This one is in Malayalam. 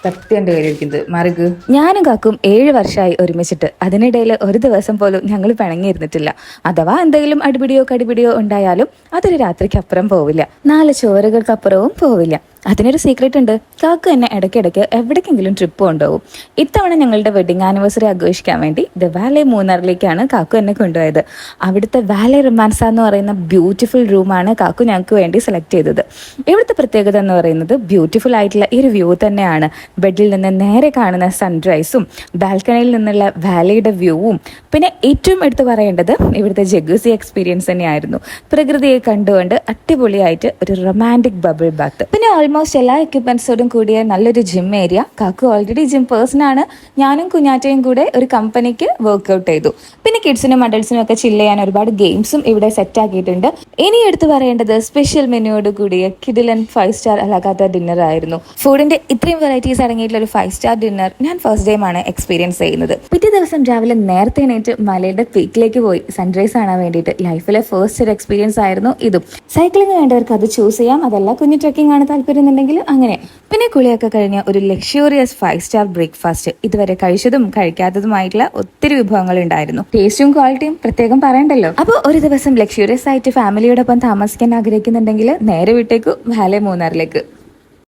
സത്യം എൻ്റെ കയ്യിലിരിക്കുന്നത് മറുക്. ഞാനും കാക്കും 7 വർഷമായി ഒരുമിച്ചിട്ട്. അതിനിടയിൽ ഒരു ദിവസം പോലും ഞങ്ങൾ പിണങ്ങിയിരുന്നിട്ടില്ല. അഥവാ എന്തെങ്കിലും അടിപിടിയോ കടിപിടിയോ ഉണ്ടായാലും അതൊരു രാത്രിക്കപ്പുറം പോവില്ല, 4 ചോറുകൾക്കപ്പുറവും പോവില്ല. അതിനൊരു സീക്രട്ട് ഉണ്ട്. കാക്കു എന്നെ ഇടയ്ക്കിടയ്ക്ക് എവിടേക്കെങ്കിലും ട്രിപ്പ് കൊണ്ടുപോകും. ഇത്തവണ ഞങ്ങളുടെ വെഡിങ് ആനിവേഴ്സറി ആഘോഷിക്കാൻ വേണ്ടി ദ വാലേ മൂന്നാറിലേക്കാണ് കാക്കു എന്നെ കൊണ്ടുപോയത്. അവിടുത്തെ വാലേ റൊമാൻസ എന്ന് പറയുന്ന ബ്യൂട്ടിഫുൾ റൂമാണ് കാക്കു ഞങ്ങൾക്ക് വേണ്ടി സെലക്ട് ചെയ്തത്. ഇവിടുത്തെ പ്രത്യേകത എന്ന് പറയുന്നത് ബ്യൂട്ടിഫുൾ ആയിട്ടുള്ള ഈ ഒരു വ്യൂ തന്നെയാണ്. ബെഡിൽ നിന്ന് നേരെ കാണുന്ന സൺറൈസും ബാൽക്കണിയിൽ നിന്നുള്ള വാലിയുടെ വ്യൂവും, പിന്നെ ഏറ്റവും എടുത്തു പറയേണ്ടത് ഇവിടുത്തെ ജഗൂസി എക്സ്പീരിയൻസ് തന്നെയായിരുന്നു. പ്രകൃതിയെ കണ്ടുകൊണ്ട് അടിപൊളിയായിട്ട് ഒരു റൊമാൻറ്റിക് ബബിൾ ബാത്ത്, പിന്നെ ഓൾമോസ്റ്റ് എല്ലാ എക്യുപ്മെന്റ്സോടും കൂടിയ നല്ലൊരു ജിം ഏരിയ. കാക്കു ഓൾറെഡി ജിം പേഴ്സൺ ആണ്. ഞാനും കുഞ്ഞാറ്റയും കൂടെ ഒരു കമ്പനിക്ക് വർക്ക്ഔട്ട് ചെയ്തു. പിന്നെ കിഡ്സിനും അഡൾട്ട്സിനും ഒക്കെ ചില്ല് ചെയ്യാൻ ഒരുപാട് ഗെയിംസും ഇവിടെ സെറ്റ് ആക്കിയിട്ടുണ്ട്. ഇനി എടുത്തു പറയേണ്ടത് സ്പെഷ്യൽ മെനുയോട് കൂടിയ കിഡിലൻ 5 സ്റ്റാർ അലാകാത്ത ഡിന്നർ ആയിരുന്നു. ഫുഡിന്റെ ഇത്രയും വെറൈറ്റീസ് അടങ്ങിയിട്ടുള്ള ഒരു 5 സ്റ്റാർ ഡിന്നർ ഞാൻ ഫസ്റ്റ് ടൈം ആണ് എക്സ്പീരിയൻസ് ചെയ്യുന്നത്. പിറ്റേ ദിവസം രാവിലെ നേരത്തെ എണീറ്റ് മലയുടെ പീക്കിലേക്ക് പോയി സൺറൈസ് കാണാൻ വേണ്ടിയിട്ട്. ലൈഫിലെ ഫസ്റ്റ് ഒരു എക്സ്പീരിയൻസ് ആയിരുന്നു ഇതും. സൈക്ലിംഗ് വേണ്ടവർക്ക് അത് ചൂസ് ചെയ്യാം, അതല്ല കുഞ്ഞു ട്രെക്കിംഗ് ആണ് താല്പര്യം എന്നുണ്ടെങ്കിൽ അങ്ങനെ. പിന്നെ കുളിയൊക്കെ കഴിഞ്ഞ ഒരു ലക്ഷൂറിയസ് 5 സ്റ്റാർ ബ്രേക്ക്ഫാസ്റ്റ്. ഇതുവരെ കഴിച്ചതും കഴിക്കാത്തതുമായിട്ടുള്ള ഒത്തിരി വിഭവങ്ങൾ ഉണ്ടായിരുന്നു. ടേസ്റ്റും ക്വാളിറ്റിയും പ്രത്യേകം പറയണ്ടല്ലോ. അപ്പോൾ ഒരു ദിവസം ലക്ഷൂറിയസ് ആയിട്ട് ഫാമിലിയോടൊപ്പം താമസിക്കാൻ ആഗ്രഹിക്കുന്നുണ്ടെങ്കിൽ നേരെ വിട്ടേക്കു വാലേ മൂന്നാറിലേക്ക്.